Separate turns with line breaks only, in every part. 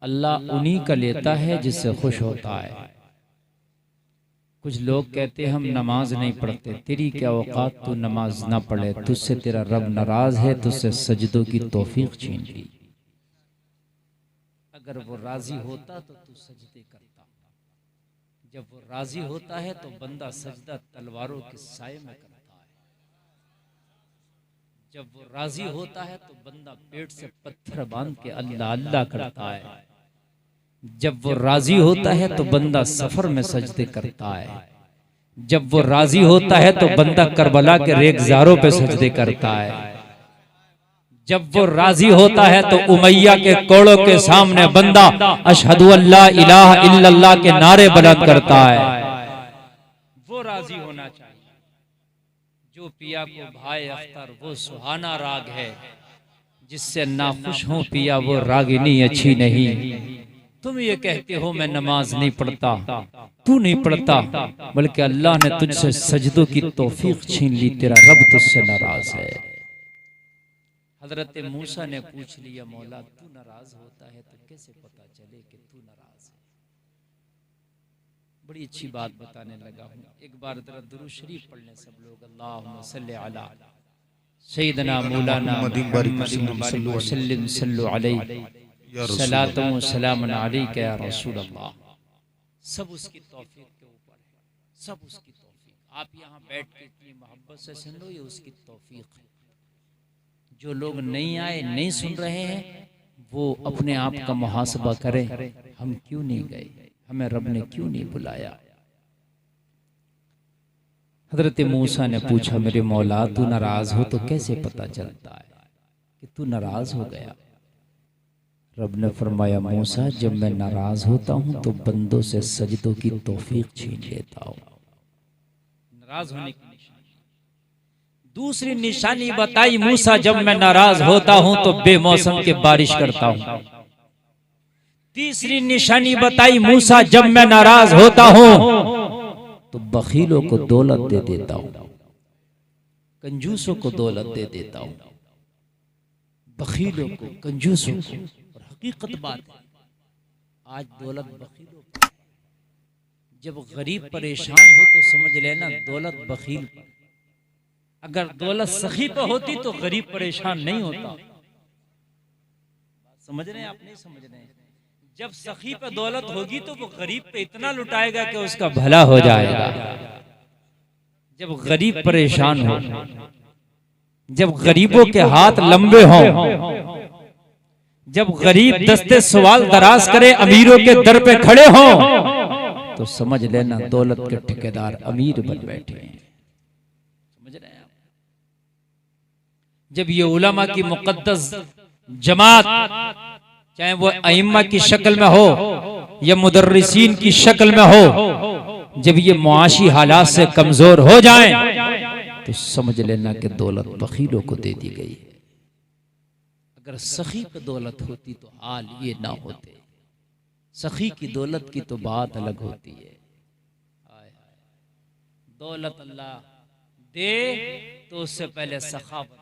अल्लाह उन्हीं का लेता है जिससे खुश होता है। कुछ लोग कहते हैं हम नमाज नहीं पढ़ते, तेरी क्या औकात तू नमाज ना पढ़े, तुझसे तेरा रब नाराज है, तुझसे सजदों की तौफीक छीन ली। अगर वो राजी होता तो तू सजदे करता। जब वो राजी होता है तो बंदा सजदा तलवारों के साए में करता है। जब वो राजी होता है तो बंदा पेट से पत्थर बांध के अल्लाह अल्लाह करता है। जब वो राजी होता है तो बंदा सफर में सजदे करता है। जब वो राजी होता है तो बंदा करबला के रेगजारों पे सजदे करता है। जब वो राजी होता है तो उमैया के कोड़ों के सामने बंदा अशहदु अल्ला इलाहा इल्लल्लाह के नारे बुलंद करता है। वो राजी होना चाहिए। जो पिया को भाई अख्तर वो सुहाना राग है, जिससे नाखुश हो पिया वो रागिनी अच्छी नहीं। तुम ये कहते हो मैं नमाज नहीं पढ़ता, तू नहीं पढ़ता, बल्कि अल्लाह ने तुझसे सजदों की तौफीक छीन ली, तेरा रब तुझसे नाराज है। हजरत मूसा ने पूछ लिया, मौला तू नाराज होता है तो कैसे पता चले कि तू नाराज है। बड़ी अच्छी बात बताने लगा हूँ। एक बार जरा दुरूद शरीफ पढ़ लें सब लोग। अल्लाहुम्मा सल्ली अला सय्यदना मौलाना मुहम्मद वसल्लम सल्लु अलैहि सलातु व सलामुन अलैका या रसूल अल्लाह। सब उसकी तौफीक के ऊपर है, सब उसकी तौफीक। आप यहाँ बैठ के इतनी मोहब्बत से सुन लो, ये उसकी तौफीक है। जो लोग नहीं आए, नहीं सुन रहे हैं, वो अपने आप का मुहासबा करें, हम क्यों नहीं गए, हमें रब ने क्यों नहीं बुलाया। हजरत मूसा ने पूछा, मेरे मौला तू नाराज हो तो कैसे पता चलता है कि तू नाराज हो गया। रब ने फरमाया, मूसा जब मैं नाराज होता हूं तो बंदों से सजदों की तौफीक छीन लेता हूं। नाराज होने की दूसरी निशानी बताई, मूसा जब मैं नाराज होता हूं तो बेमौसम के बारिश करता हूं। तीसरी निशानी बताई, मूसा जब मैं नाराज होता हूं तो बखीलों को दौलत दे देता हूं, कंजूसों को दौलत दे देता हूं, बखीलों को, कंजूसों को। और हकीकत बात है, आज दौलत बखीलों पर है। जब गरीब परेशान हो तो समझ लेना दौलत बखील पर। अगर दौलत सखी पे होती तो गरीब परेशान नहीं होता। समझ रहे हैं आप, नहीं समझ रहे हैं? जब सखी पे दौलत होगी तो वो गरीब पे इतना लुटाएगा कि उसका भला हो जाएगा। जब गरीब परेशान हो, जब गरीबों के हाथ लंबे हों, जब गरीब दस्ते सवाल दराज करे, अमीरों के दर पे खड़े हों, तो समझ लेना दौलत के ठेकेदार अमीर बन बैठे हैं। समझ रहे हैं आप? जब ये उलमा की मुकद्दस जमात, चाहे वो अइम्मा की शक्ल में हो या मुदर्रिसीन की शक्ल में हो, जब ये मुआशी हालात से कमजोर हो जाएं तो समझ लेना कि दौलत बखीलों को दे दी गई। अगर सखी पे दौलत होती तो हाल ये ना होते। सखी की दौलत की तो बात अलग होती है। दौलत अल्लाह दे तो उससे पहले सखावत,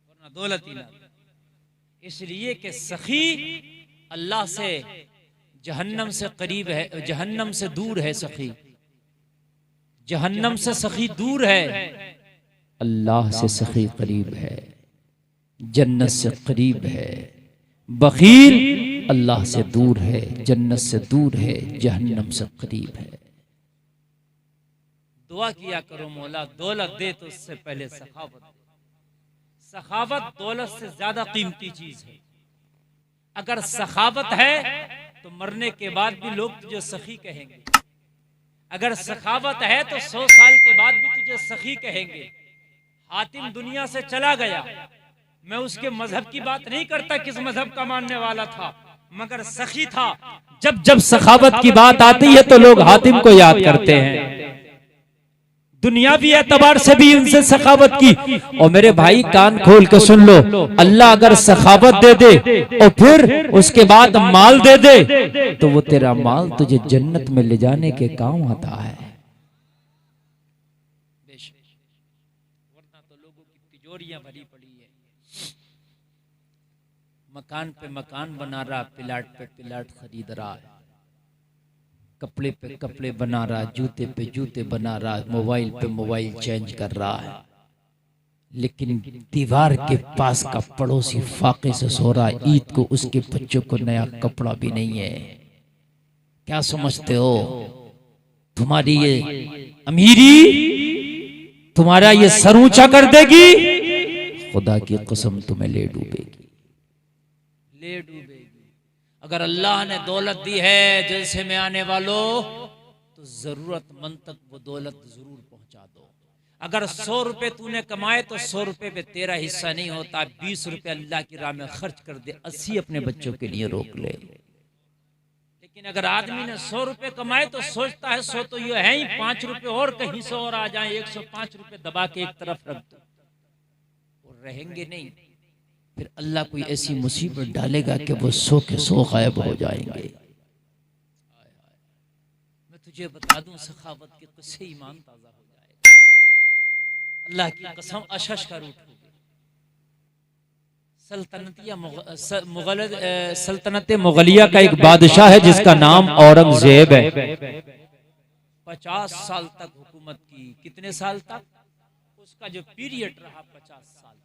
वरना दौलत ही ना। इसलिए कि सखी अल्लाह से, जहन्नम से करीब है, जहन्नम से दूर है सखी। जहन्नम से सखी दूर है, अल्लाह से सखी करीब है, जन्नत से करीब है। बखील अल्लाह से दूर है, जन्नत से दूर है, जहन्नम से करीब है। दुआ किया करो, मौला दौलत दे तो उससे पहले सखावत दे। सखावत दौलत से ज्यादा कीमती चीज है। अगर सखावत है तो मरने के बाद भी लोग तुझे सखी कहेंगे। अगर सखावत है तो 100 साल के बाद भी तुझे सखी कहेंगे। हातिम दुनिया से चला गया, मैं उसके मजहब की बात नहीं करता, किस मजहब का मानने वाला था, मगर सखी था। जब जब सखावत की बात आती है तो लोग हातिम को याद करते हैं। दुनियावी एतबार से भी इनसे सखावत की। और मेरे भाई कान खोल के सुन लो, अल्लाह अगर सखावत दे दे और फिर उसके बाद माल दे दे तो वो तेरा माल तुझे जन्नत में ले जाने के काम आता है। वरना तो लोगों की तिजोरियां भरी पड़ी है। मकान पे मकान बना रहा, प्लाट पे प्लाट खरीद रहा है, कपड़े पे कपड़े बना रहा, जूते पे जूते बना रहा, मोबाइल पे मोबाइल चेंज कर रहा है, लेकिन दीवार के पास का पड़ोसी फाके से सो रहा, ईद को उसके बच्चों को नया कपड़ा भी नहीं है। क्या समझते हो? तुम्हारी ये अमीरी तुम्हारा ये सर ऊंचा कर देगी, खुदा की कसम तुम्हें ले डूबेगी, ले डूबेगी। अगर अल्लाह ने दौलत दी है जलसे में आने वालों, तो जरूरतमंद तक वो दौलत जरूर पहुंचा दो। अगर 100 रुपए तूने कमाए तो 100 रुपए पे तेरा हिस्सा नहीं होता, 20 रुपए अल्लाह की राह में खर्च कर दे, 80 अपने बच्चों के लिए रोक ले। लेकिन अगर आदमी ने 100 रुपए कमाए तो सोचता है 100 तो ये है ही, 5 रुपए और कहीं से और आ जाए, 105 रुपए दबा के एक तरफ रख दो, वो रहेंगे नहीं। फिर अल्लाह कोई ऐसी मुसीबत डालेगा कि वो 100 के 100 गायब हो जाएंगे। मैं तुझे बता दूं, सखावत के किस्से ईमान ताजा हो जाएगा। अल्लाह की कसम, अशश का रूठ हो गया। सल्तनत मुगलिया का एक बादशाह है जिसका नाम औरंगजेब है। 50 साल तक हुकूमत की। कितने साल तक? उसका जो पीरियड रहा 50 साल।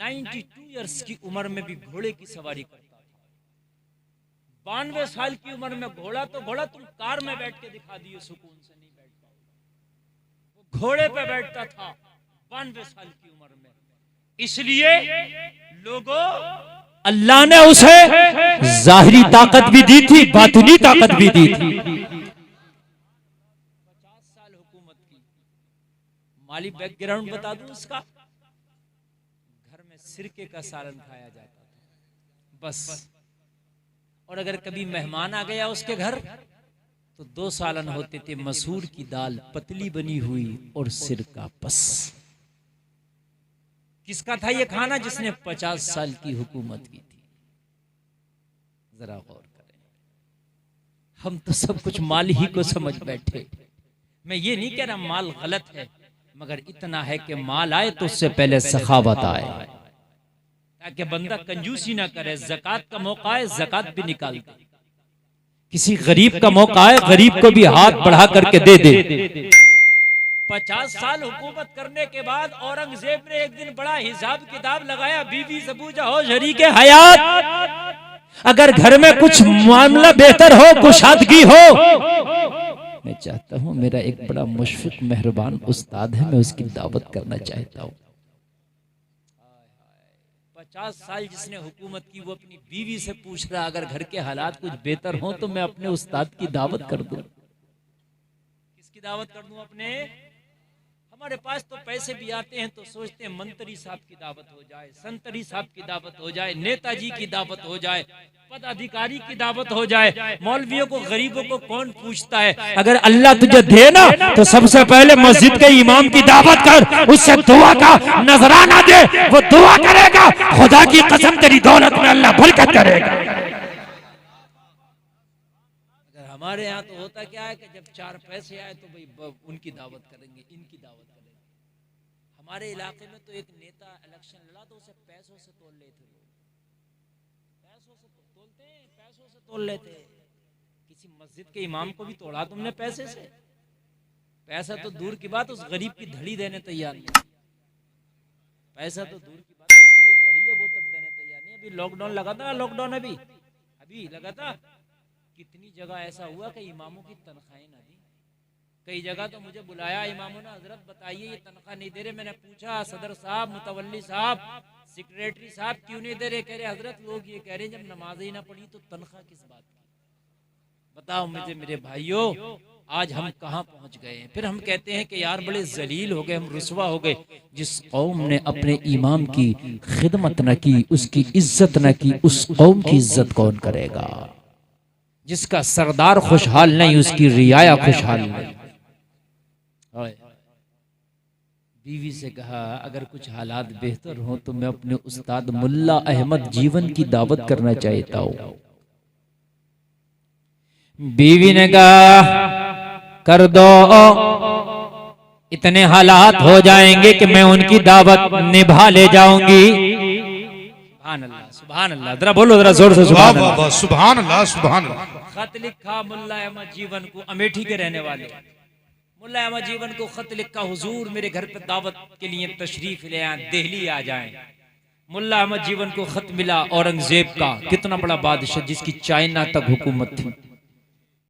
92 ईयर्स की उम्र में भी घोड़े की सवारी करता था। 92 साल की उम्र में घोड़ा तो घोड़ा, तुम कार में बैठ के दिखा दिए, सुकून से नहीं बैठ पाओगे। वो घोड़े पे बैठता था 92 साल की उम्र में। इसलिए लोगों, अल्लाह ने उसे जाहिरी ताकत भी दी थी, बातिनी ताकत भी दी थी। 50 साल हुकूमत की। माली बैकग्राउंड बता दूं उसका, घर में सिरके का सालन खाया जाता था बस। और अगर कभी मेहमान आ गया उसके घर तो 2 सालन होते थे, मसूर की दाल पतली बनी हुई और सिरका बस। किसका था ये खाना? जिसने 50 साल की हुकूमत की थी। जरा गौर करें, हम तो सब कुछ माल ही को समझ बैठे। मैं ये नहीं कह रहा माल गलत है, मगर इतना है कि माल आए तो उससे पहले सखावत आए, ताकि बंदा कंजूसी ना करे। ज़कात का मौका है, ज़कात भी निकाल दे। किसी गरीब का मौका है, गरीब को भी हाथ बढ़ा करके दे दे। 50 साल हुकूमत करने के बाद औरंगजेब ने एक दिन बड़ा हिसाब किताब लगाया। बीवी से पूछा, हो शरीके हयात, अगर घर में कुछ मामला बेहतर हो, कुशादगी हो, मैं चाहता हूं, मेरा एक बड़ा मुशफिक मेहरबान उस्ताद है, मैं उसकी दावत करना चाहता हूं। 50 साल जिसने हुकूमत की, वो अपनी बीवी से पूछ रहा, अगर घर के हालात कुछ बेहतर हो तो मैं अपने उस्ताद की दावत कर दूं। किसकी दावत कर दूं? अपने। हमारे पास तो पैसे भी आते हैं तो सोचते हैं मंत्री साहब की दावत हो जाए, संतरी साहब की दावत हो जाए, नेताजी की दावत हो जाए, पदाधिकारी की दावत हो जाए। मौलवियों को, गरीबों को कौन पूछता है? अगर अल्लाह तुझे दे ना तो सबसे पहले मस्जिद के इमाम की दावत कर, उससे दुआ का नजराना दे, वो दुआ करेगा, खुदा की कसम तेरी दौलत में अल्लाह बरकत करेगा। हमारे यहाँ तो होता क्या है कि जब 4 पैसे आए तो भाई उनकी दावत करेंगे, इनकी दावत करेंगे। हमारे इलाके में तो एक नेता इलेक्शन लड़ा तो उसे पैसों से तोल लेते लोग। पैसों से तोलते हैं, पैसों से तोल लेते। किसी मस्जिद के इमाम को भी तोड़ा तुमने पैसे से। पैसा तो दूर की बात, उस गरीब की धड़ी देने तैयार नहीं। पैसा तो दूर की बात, उसकी जो धड़ी है वो तक देने तैयार नहीं। अभी लॉकडाउन लगा था, लॉकडाउन अभी लगा था। कितनी जगह ऐसा हुआ कि इमामों की तनख्वाहें ना दी। कई जगह तो मुझे बुलाया इमामों ने, हजरत बताइए ये तनख्वाह नहीं दे रहे। मैंने पूछा, सदर साहब, मुतवल्ली साहब, सेक्रेटरी साहब क्यों नहीं दे रहे? कह रहे हजरत लोग ये कह रहे जब नमाज ही ना पढ़ी तो तनख्वाह किस बात की? बताओ मुझे मेरे भाइयों, आज हम कहाँ पहुंच गए हैं। फिर हम कहते हैं कि यार बड़े जलील हो गए, हम रुसवा हो गए। जिस कौम ने अपने इमाम की खिदमत न की, उसकी इज्जत न की, उस कौम की इज्जत कौन करेगा? जिसका सरदार खुशहाल नहीं, उसकी रियाया खुशहाल नहीं। बीवी से कहा, अगर कुछ हालात बेहतर हो तो मैं अपने उस्ताद मुल्ला अहमद जीवन की दावत करना चाहता हूं। बीवी ने कहा, कर दो, इतने हालात हो जाएंगे कि मैं उनकी दावत निभा ले जाऊंगी। सुभान अल्लाह। सुभान अल्लाह, जरा बोलो जरा जोर से सुभान अल्लाह।
सुभान अल्लाह, सुभान अल्लाह।
खत लिखा मुल्ला अहमद जीवन को, अमेठी के रहने वाले मुल्ला अहमद जीवन को खत लिखा, हुजूर मेरे घर पे दावत के लिए तशरीफ ले आए, दिल्ली आ जाएं। मुल्ला अहमद जीवन को खत मिला औरंगजेब का, कितना बड़ा बादशाह जिसकी चाइना तक हुकूमत थी।